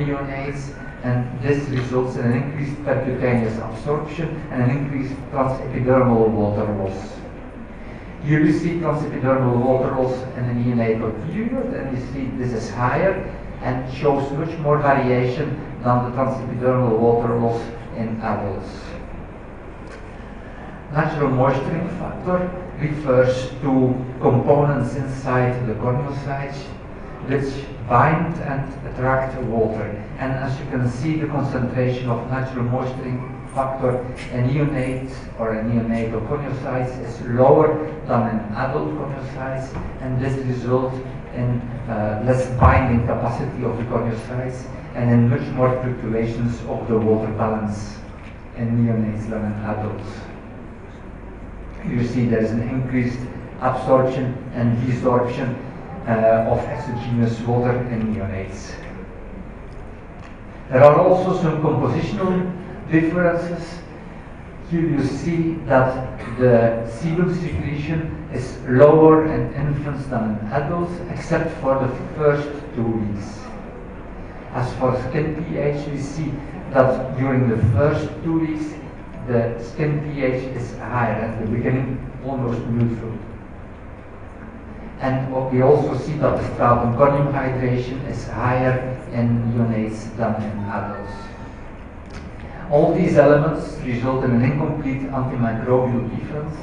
neonates, and this results in an increased percutaneous absorption and an increased transepidermal water loss. Here you see transepidermal water loss in the neonatal period, and you see this is higher and shows much more variation than the transepidermal water loss in adults. Natural moisturizing factor refers to components inside the corneocytes which bind and attract water. And as you can see, the concentration of natural moisturizing factor in neonates or in neonatal corneocytes is lower than in adult corneocytes, and this results in less binding capacity of the corneocytes and in much more fluctuations of the water balance in neonates than in adults. You see there is an increased absorption and desorption of exogenous water in neonates. There are also some compositional differences. Here you see that the sebum secretion is lower in infants than in adults, except for the first 2 weeks. As for skin pH, we see that during the first 2 weeks, the skin pH is higher, at the beginning almost neutral. And we also see that the stratum corneum hydration is higher in neonates than in adults. All these elements result in an incomplete antimicrobial defense,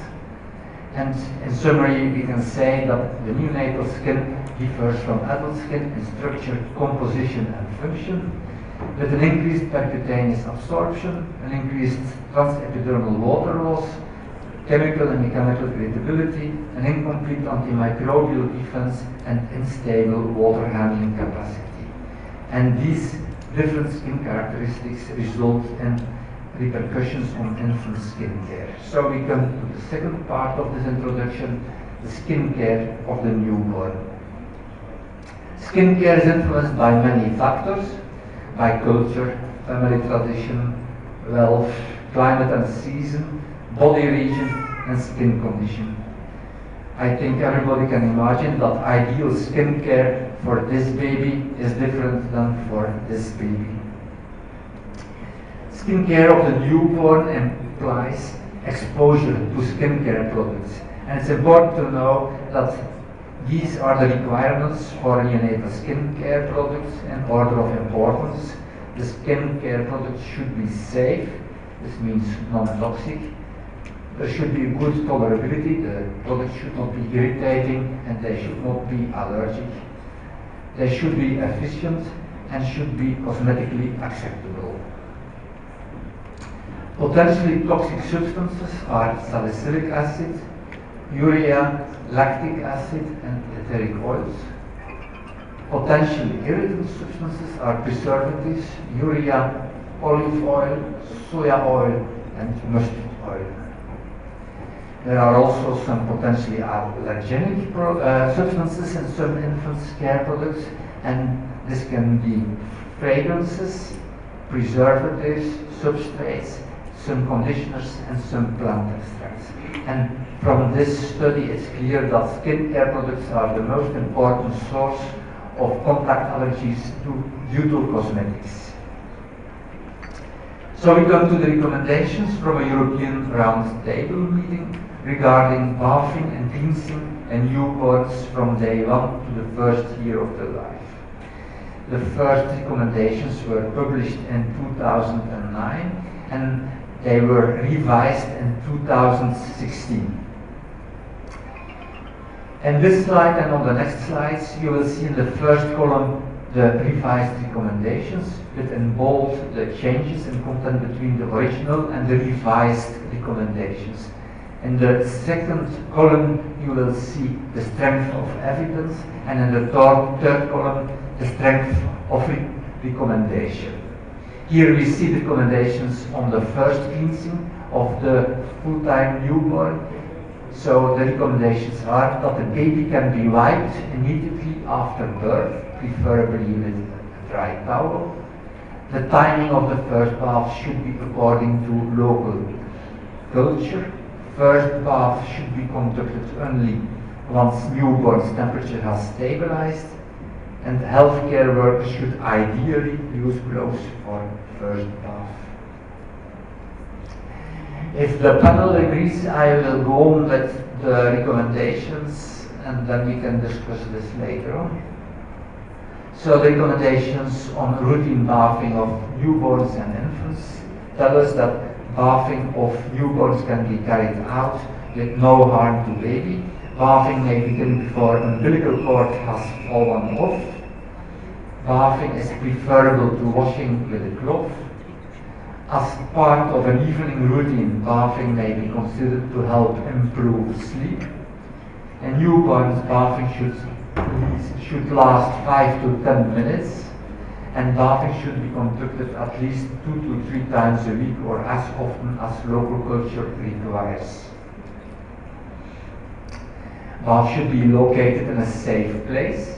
and in summary we can say that the neonatal skin differs from adult skin in structure, composition and function, with an increased percutaneous absorption, an increased transepidermal water loss, chemical and mechanical irritability, an incomplete antimicrobial defense, and unstable water handling capacity. And these different skin characteristics result in repercussions on infant skin care. So we come to the second part of this introduction, the skin care of the newborn. Skin care is influenced by many factors, by culture, family tradition, wealth, climate and season, body region and skin condition. I think everybody can imagine that ideal skin care for this baby is different than for this baby. Skin care of the newborn implies exposure to skin care products, and it's important to know that these are the requirements for neonatal skin care products in order of importance. The skin care products should be safe, this means non-toxic. There should be good tolerability, the products should not be irritating and they should not be allergic. They should be efficient and should be cosmetically acceptable. Potentially toxic substances are salicylic acid, urea, lactic acid and etheric oils. Potentially irritant substances are preservatives, urea, olive oil, soya oil and mustard oil. There are also some potentially allergenic substances in some infants' care products, and this can be fragrances, preservatives, substrates, some conditioners and some plant extracts. And from this study it's clear that skin care products are the most important source of contact allergies due to cosmetics. So we come to the recommendations from a European Round Table meeting regarding bathing and cleansing in newborns from day 1 to the first year of their life. The first recommendations were published in 2009 and they were revised in 2016. In this slide and on the next slides you will see in the first column the revised recommendations, with in bold the changes in content between the original and the revised recommendations. In the second column you will see the strength of evidence, and in the third column the strength of recommendation. Here we see the recommendations on the first cleansing of the full-time newborn. So the recommendations are that the baby can be wiped immediately after birth, preferably with a dry towel. The timing of the first bath should be according to local culture. First bath should be conducted only once newborn's temperature has stabilized. and healthcare workers should ideally use gloves for first bath. If the panel agrees, I will go on with the recommendations and then we can discuss this later on. So the recommendations on routine bathing of newborns and infants tell us that bathing of newborns can be carried out with no harm to baby. Bathing may begin before umbilical cord has fallen off. Bathing is preferable to washing with a cloth. As part of an evening routine, bathing may be considered to help improve sleep. In newborns, bathing should last 5 to 10 minutes, and bathing should be conducted at least 2 to 3 times a week or as often as local culture requires. Bath should be located in a safe place.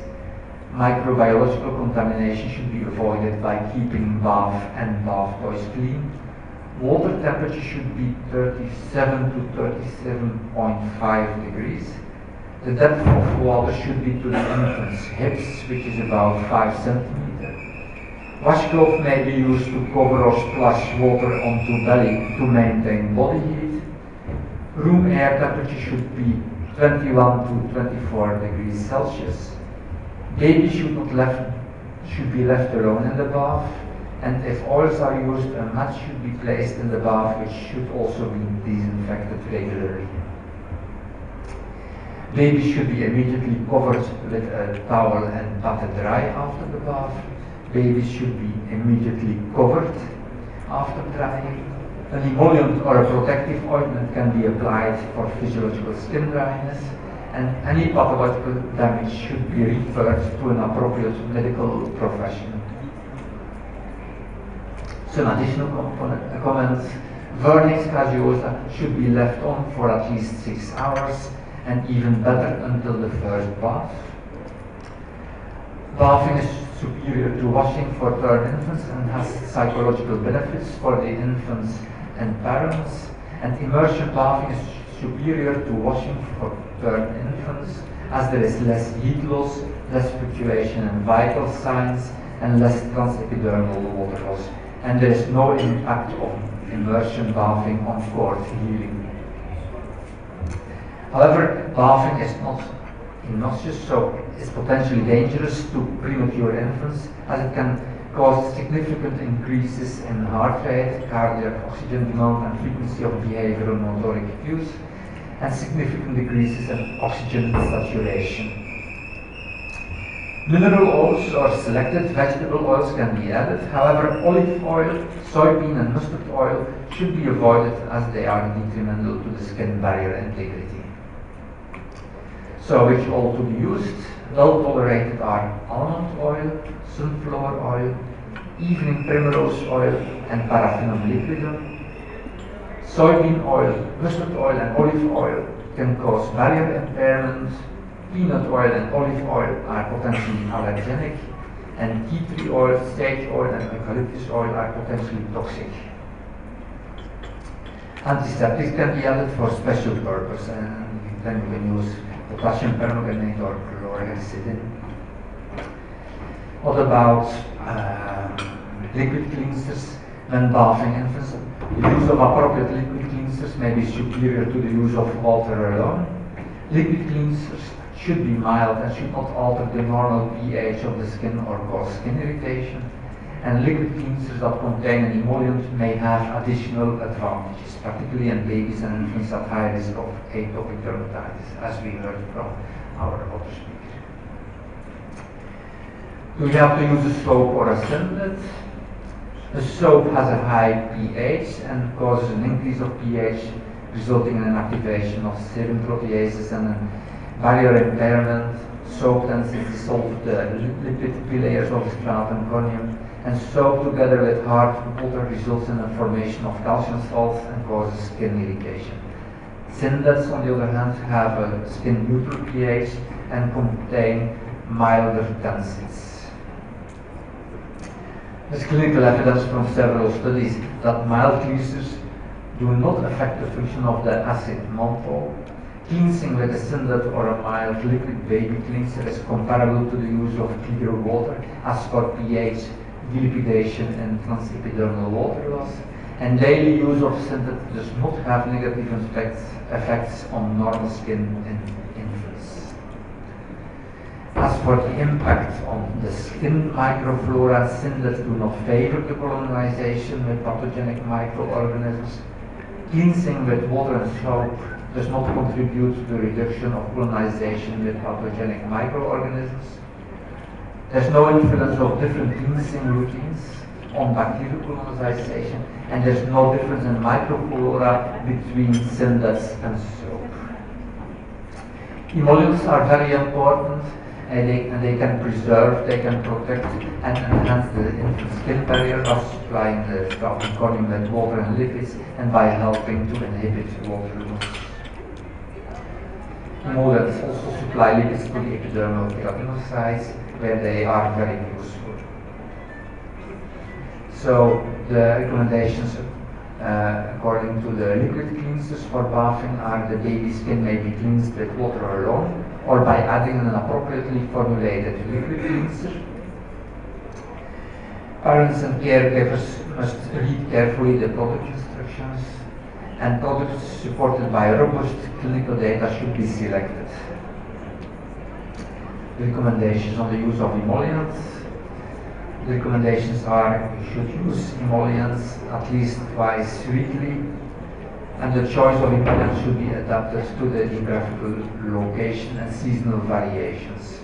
Microbiological contamination should be avoided by keeping bath and bath toys clean. Water temperature should be 37 to 37.5 degrees. The depth of water should be to the infant's hips, which is about 5 centimeters. Washcloth may be used to cover or splash water onto belly to maintain body heat. Room air temperature should be 21 to 24 degrees Celsius. Babies should be left alone in the bath, and if oils are used, a mat should be placed in the bath, which should also be disinfected regularly. Babies should be immediately covered with a towel and patted dry after the bath. Babies should be immediately covered after drying. An emollient or a protective ointment can be applied for physiological skin dryness, and any pathological damage should be referred to an appropriate medical profession. Some additional comments. Vernix gaseosa should be left on for at least 6 hours, and even better until the first bath. Bathing is superior to washing for term infants and has psychological benefits for the infants and parents, and immersion bathing is superior to washing for term infants as there is less heat loss, less fluctuation in vital signs, and less transepidermal water loss, and there is no impact of immersion bathing on cord healing. However, bathing is not innocuous, so it's potentially dangerous to premature infants, as it can cause significant increases in heart rate, cardiac oxygen demand, and frequency of behavioral motoric cues, and significant decreases in oxygen saturation. Mineral oils or selected vegetable oils can be added. However, olive oil, soybean, and mustard oil should be avoided as they are detrimental to the skin barrier integrity. So, which oil to be used? Well tolerated are almond oil, sunflower oil, evening primrose oil, and paraffinum liquidum. Soybean oil, mustard oil, and olive oil can cause barrier impairment. Peanut oil and olive oil are potentially allergenic, and tea tree oil, sage oil, and eucalyptus oil are potentially toxic. Antiseptics can be added for special purpose, and then you can use potassium permanganate or chlorhexidine. What about liquid cleansers when bathing infants? The use of appropriate liquid cleansers may be superior to the use of water alone. Liquid cleansers should be mild and should not alter the normal pH of the skin or cause skin irritation. And liquid cleansers that contain an emollient may have additional advantages, particularly in babies and infants at high risk of atopic dermatitis, as we heard from our other speaker. Do we have to use a soap or a singlet? The soap has a high pH and causes an increase of pH, resulting in an activation of serum proteases and a barrier impairment. Soap tends to dissolve the lipid bilayers of the stratum corneum, and soap together with hard water results in the formation of calcium salts and causes skin irritation. Singlets, on the other hand, have a skin neutral pH and contain milder tensids. There's clinical evidence from several studies that mild cleansers do not affect the function of the acid mantle. Cleansing with a synthetic or a mild liquid baby cleanser is comparable to the use of clear water as for pH, dilapidation, and transepidermal water loss. And daily use of synthetic does not have negative effects on normal skin in infants. As for the impact on the skin microflora, synthets do not favor the colonization with pathogenic microorganisms. Cleansing with water and soap does not contribute to the reduction of colonization with pathogenic microorganisms. There's no influence of different cleansing routines on bacterial colonization, and there's no difference in microflora between synthets and soap. Emollients are very important, and they can preserve, they can protect and enhance the infant skin barrier by supplying the meconium with water and lipids, and by helping to inhibit water loss. Emollients also supply lipids to the epidermal keratinocytes, where they are very useful. So the recommendations according to the liquid cleansers for bathing are: the baby skin may be cleansed with water alone or by adding an appropriately formulated liquid cleanser. Parents and caregivers must read carefully the product instructions, and products supported by robust clinical data should be selected. Recommendations on the use of emollients. The recommendations are: you should use emollients at least twice weekly, and the choice of emollients should be adapted to the geographical location and seasonal variations.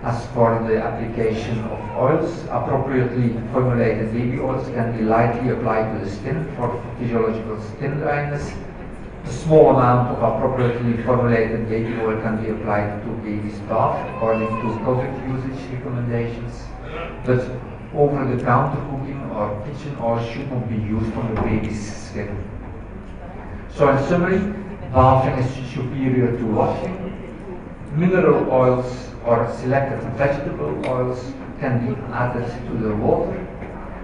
As for the application of oils, appropriately formulated baby oils can be lightly applied to the skin for physiological skin dryness. A small amount of appropriately formulated baby oil can be applied to baby's bath according to product usage recommendations, but over-the-counter cooking or kitchen oil should not be used on the baby's skin. So in summary, bathing is superior to washing. Mineral oils or selected vegetable oils can be added to the water.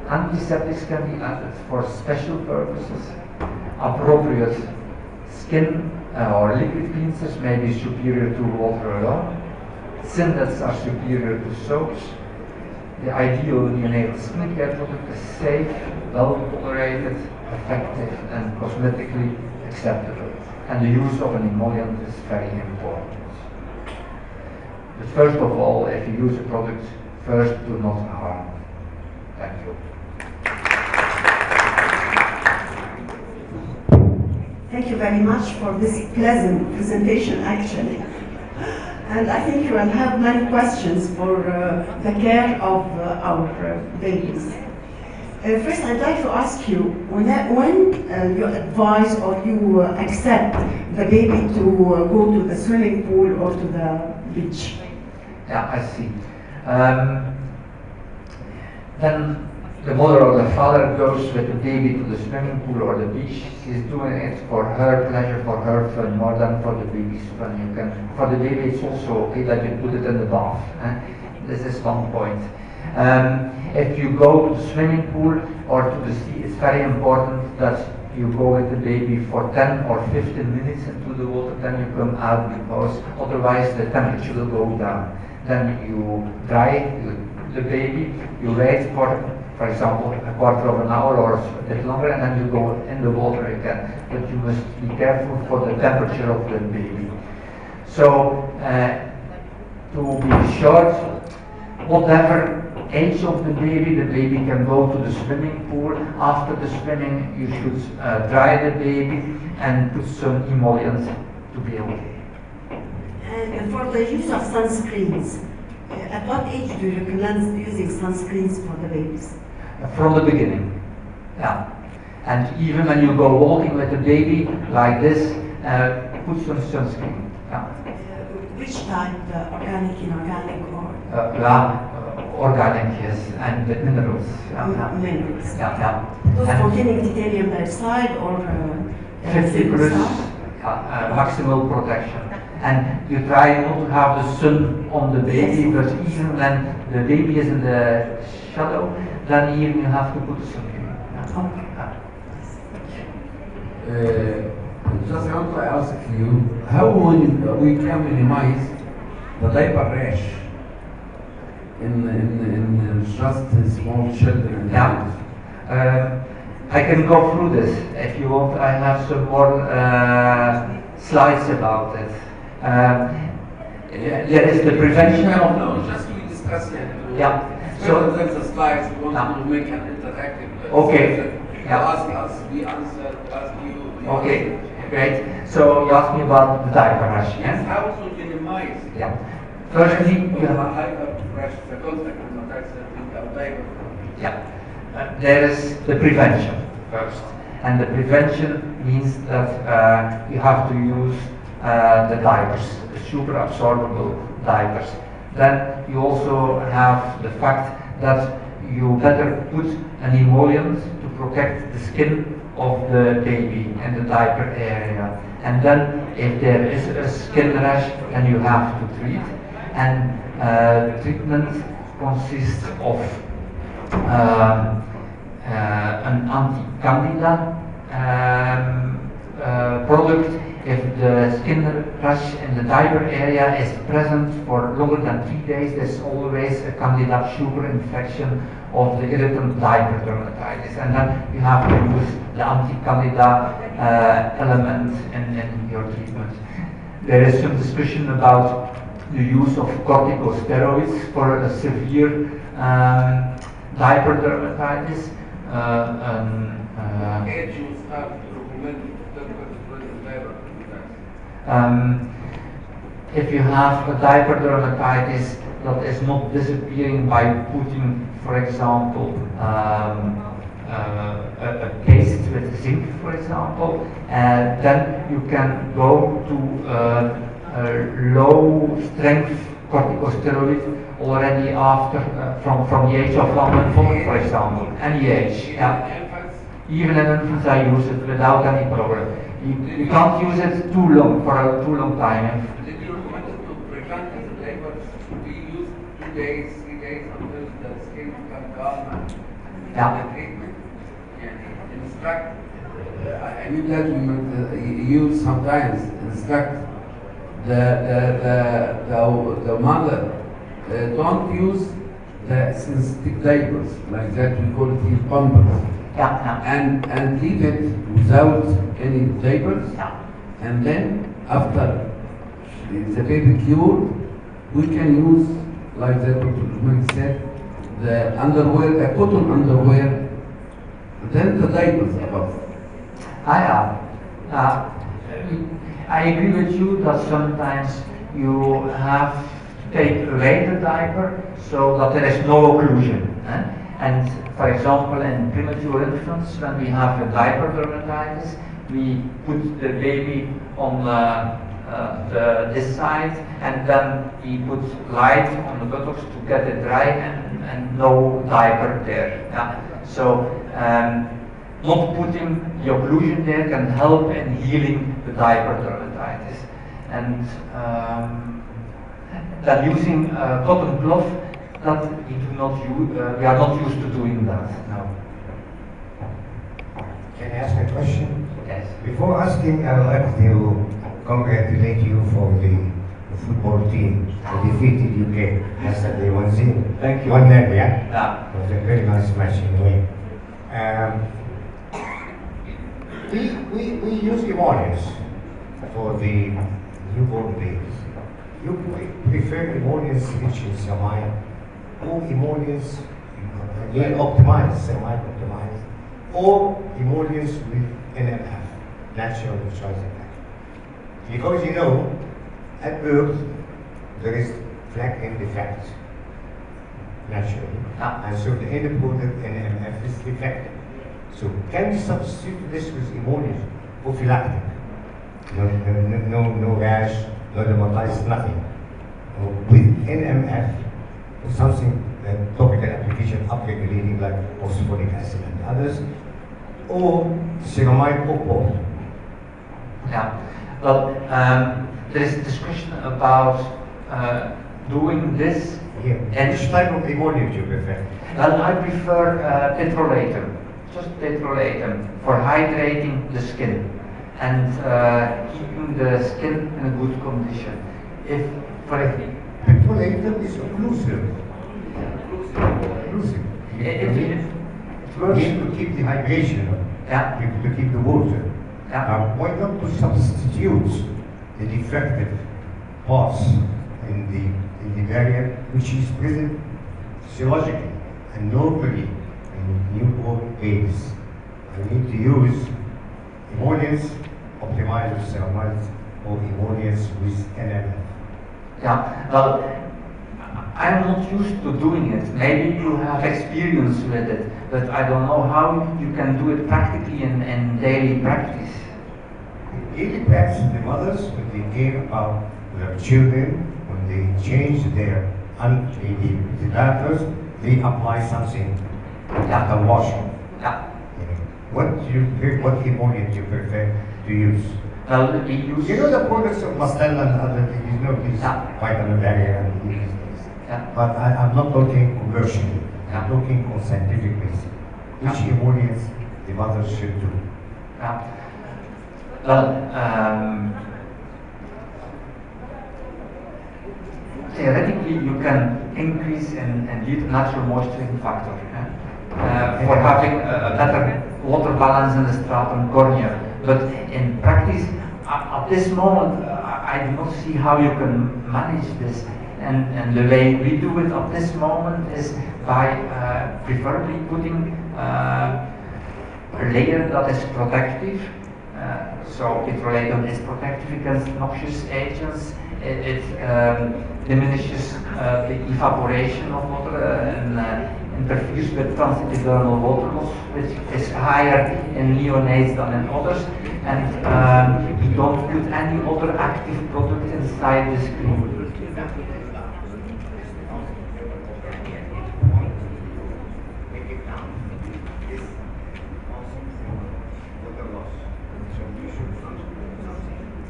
Antiseptics can be added for special purposes. Appropriate skin or liquid cleansers may be superior to water alone. Synthets are superior to soaps. The ideal neonatal skincare product is safe, well tolerated, effective, and cosmetically acceptable. And the use of an emollient is very important. But first of all, if you use a product, first do not harm. Thank you. Thank you very much for this pleasant presentation, actually. And I think you will have many questions for the care of our babies. First, I'd like to ask you, when you advise or you accept the baby to go to the swimming pool or to the beach? Yeah, I see. Then the mother or the father goes with the baby to the swimming pool or the beach. She's doing it for her pleasure, for her fun, more than for the baby's fun. For the baby, it's also okay that you put it in the bath. This is one point. If you go to the swimming pool or to the sea, it's very important that you go with the baby for 10 or 15 minutes into the water, then you come out, because otherwise the temperature will go down. Then you dry the baby, you wait for example, a quarter of an hour or a bit longer, and then you go in the water again. But you must be careful for the temperature of the baby. So, to be short, whatever age of the baby can go to the swimming pool. After the swimming, you should dry the baby and put some emollient to be okay. And for the use of sunscreens, at what age do you recommend using sunscreens for the babies? From the beginning, yeah. And even when you go walking with the baby like this, put some sunscreen. Yeah. Which type, organic, inorganic, or? Organic, yes, and with minerals. Minerals. Yeah. Those containing titanium dioxide or 50 plus maximal protection. And you try not to have the sun on the baby, yes. But even when the baby is in the shadow, then even you have to put the sun in. just want to ask you, how we can minimize the diaper rash in just small children? Yeah. I can go through this if you want. I have some more slides about it. There is the prevention of. No, just we discuss it. Yeah. So that's the slides. We want to make an interactive. Okay. You ask us, we answer. Ask you. Okay. Great. So you asked me about the diaper rash. Yes. How to minimize? Yeah. Firstly, you have. Diaper rash. The contact with diaper. Yeah. There is the prevention first, and the prevention means that you have to use the diapers, the super absorbable diapers. Then you also have the fact that you better put an emollient to protect the skin of the baby in the diaper area. And then if there is a skin rash, then you have to treat. And treatment consists of an anti-candida product. If the skin rash in the diaper area is present for longer than 3 days, there's always a candida sugar infection of the irritant diaper dermatitis, and then you have to use the anti-candida element in your treatment. There is some discussion about the use of corticosteroids for a severe diaper dermatitis. If you have a diaper dermatitis that is not disappearing by putting, for example, a paste with zinc, for example, then you can go to a low-strength corticosteroid already after, from the age of 1 month, for example, any age. Yeah. Even in infants, I use it without any problem. You can't use it too long, for a too long time. Did you recommend to prevent the labor to be used 2 days, 3 days until the skin becomes calm and the treatment? Yeah, instruct. I mean that you sometimes instruct the mother don't use the synthetic diapers like that, we call it heel pampers. And leave it without any diapers, and then after the baby cured, we can use, like that Dr. said, the underwear, the cotton underwear, then the diapers above. I agree with you that sometimes you have to take away the diaper so that there is no occlusion. And for example, in premature infants, when we have a diaper dermatitis, we put the baby on this side, and then we put light on the buttocks to get it dry, and no diaper there. So not putting the occlusion there can help in healing the diaper dermatitis. And then using a cotton cloth, that we do not use, we are not used to doing that. No. Can I ask a question? Yes. Before asking, I would like to congratulate you for the football team who defeated UK yesterday 1-0. Thank you. 1-0, yeah? Yeah. It was a very nice match in a way. We use emollients for the newborn babies. You prefer emollients which is semi, or emollients optimized, semi-optimized, or emollients with NMF, natural moisturizing factor. Because you know, at birth there is flag-end defect naturally, and so the end product NMF is defective. So can we substitute this with emollients, prophylactic? No rash, no dermatitis, nothing. With NMF, something topical application upregulating like phosphoric acid and others, or ceramide or both. Yeah. Well, there is discussion about doing this. Yeah. And which type of emollient you prefer? Well, I prefer petrolatum, just petrolatum for hydrating the skin. and keeping the skin in a good condition. If, for example, Petrolatum is occlusive. Occlusive. it You works. need to keep the hydration, Yeah. to keep the water. Yeah. Why not to substitute the defective parts in the barrier which is present physiologically and normally in newborn babies? You need to use emollients, optimized ceramides, or emollients with NMF. Yeah, well, I'm not used to doing it. Maybe you have experience with it, but I don't know how you can do it practically in daily practice. Daily practice, the mothers, when they came out with their children, when they change their the diapers, they apply something like a washing. Yeah. What emollient you prefer to use? Well, we use. You know the products of Mastella and other things, you know, these Yeah. vitamin barrier and these things. Yeah. But I'm not talking commercially. Yeah. I'm talking on scientific basis. Which emollients the mothers should do? Yeah. Well, theoretically, you can increase and lead natural moisturizing factor for having a better water balance in the stratum cornea. But in practice, at this moment, I do not see how you can manage this. And the way we do it at this moment is by preferably putting a layer that is protective. So petrolatum is protective against noxious agents. It diminishes the evaporation of water and interferes with transepidermal water loss, which is higher in neonates than in others. And we don't put any other active product inside the screen.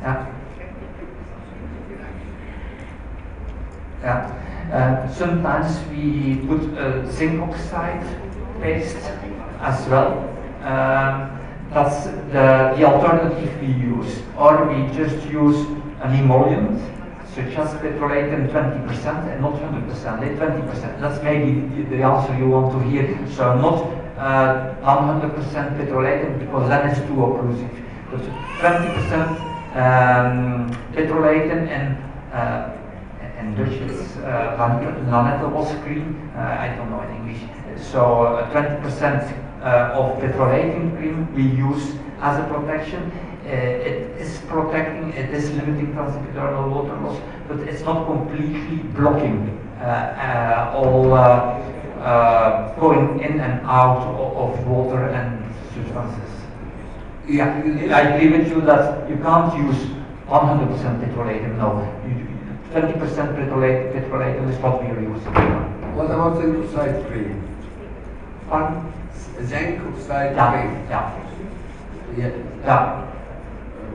Yeah. Yeah. Sometimes we put zinc oxide paste as well. That's the alternative we use. Or we just use an emollient, such as petrolatum 20% and not 100%, 20%. That's maybe the answer you want to hear. So not 100% petrolatum, because then it's too occlusive. But 20% petrolatum and Dutch it's non-metal cream, I don't know in English. So 20% of petrolatum cream we use as a protection. It is protecting, it is limiting transepidermal water loss, but it's not completely blocking all going in and out of water and substances. Yeah, I agree with you that you can't use 100% petrolatum, no. 20% petrolatum is what we are using. What about zinc oxide cream? Pardon? Zinc oxide Yeah, cream. yeah.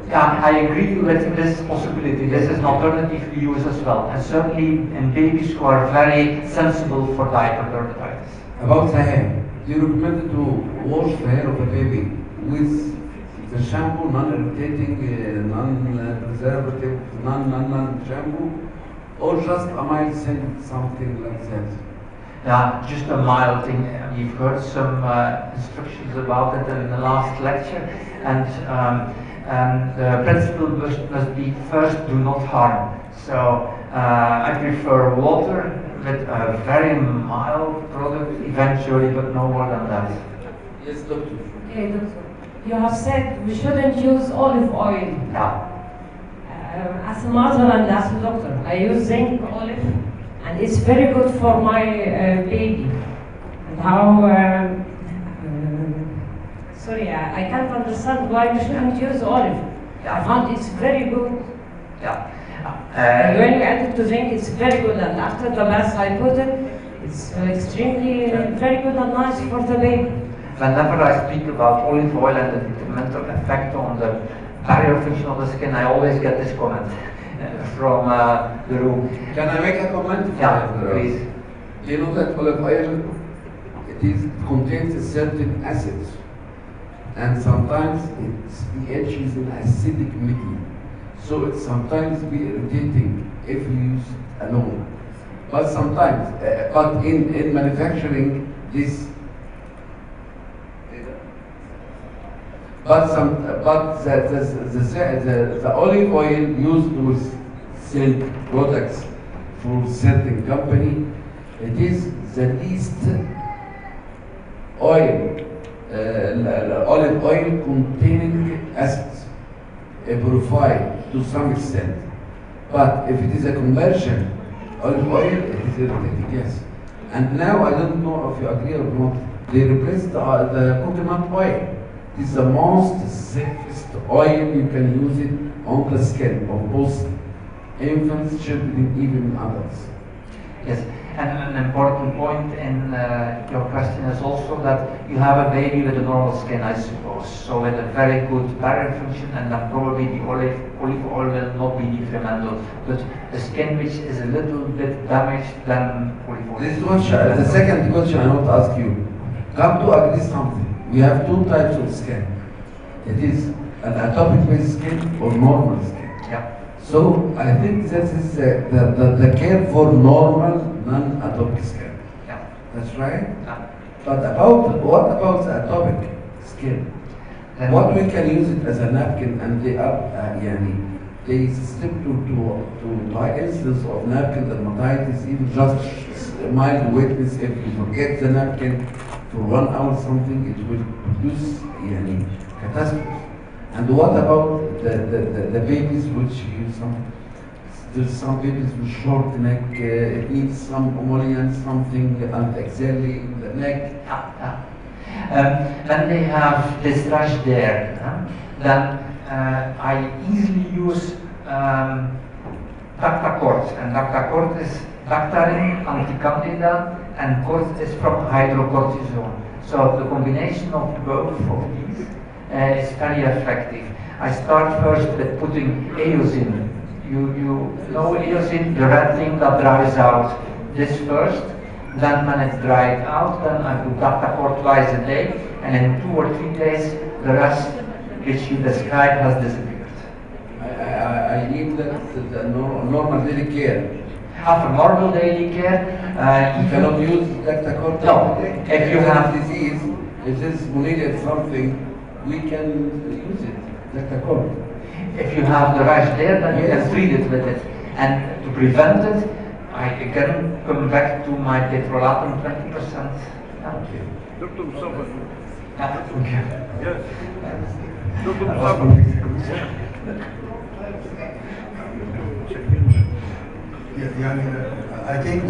Yeah, I agree with this possibility. This is an alternative we use as well. And certainly in babies who are very sensible for diaper dermatitis. About the hair, do you recommend to wash the hair of a baby with the shampoo, non-irritating, non-preservative, non-shampoo, or just a mild scent, something like that? Yeah, just a mild thing. We've heard some instructions about it in the last lecture, and the principle must be first do not harm. So I prefer water with a very mild product eventually, but no more than that. Yes, doctor. Okay, doctor. You have said we shouldn't use olive oil. Yeah. As a mother and as a doctor, I use zinc olive, and it's very good for my baby. And how? Sorry, I can't understand why you shouldn't use olive. I found it's very good. Yeah. And when you add it to zinc, it's very good. And after the bath, I put it. It's extremely very good and nice for the baby. Whenever I speak about olive oil and the detrimental effect on the barrier function of the skin, I always get this comment from the room. Can I make a comment? Yeah, please. Do you know that olive oil, it contains certain acids and sometimes its pH is an acidic medium. So it sometimes be irritating if you use alone. But sometimes, but in manufacturing this, but the olive oil used with silk products for certain company, it is the least oil, olive oil containing acids, purified to some extent. But if it is a commercial olive oil, it is irritating, yes. And now I don't know if you agree or not, they replaced the coconut oil. It is the most safest oil you can use it on the skin of both infants, children, even adults. Yes, and an important point in your question is also that you have a baby with a normal skin, I suppose, so with a very good barrier function, and then probably the olive oil will not be detrimental, but the skin which is a little bit damaged, then olive oil. This is the second question I want to ask you. Come to agree something. We have two types of skin. It is an atopic-based skin or normal skin. Yeah. So I think this is the care for normal, non-atopic skin. Yeah. That's right. Yeah. But what about the atopic skin? What we can use it as a napkin, and they are they susceptible to high incidence of napkin dermatitis, even just mild wetness. If you forget the napkin for 1 hour something, it will produce catastrophe. And what about the babies which use there's some babies with short neck, it needs some emollient, something antexally in the neck. When they have this rash there, then I easily use Dactacort, and Dactacort is Dactarin, anticandida, and Cort is from hydrocortisone. So the combination of both of these is very effective. I start first with putting eosin. You know eosin, the red thing that dries out. This first, then when it's dried out, then I put Dactacort twice a day, and in 2 or 3 days, the rest which you described has disappeared. I need the normal daily care. After normal daily care, You cannot use Dactacort. No, if you have disease, if this malaria something, we can use it, Dactacort. If you have the rash there, then you can treat it with it. And to prevent it, I again come back to my petrolatum 20%. Okay. Dr. Mustafa. Yeah, thank you. Yes. Dr. Mustafa. I think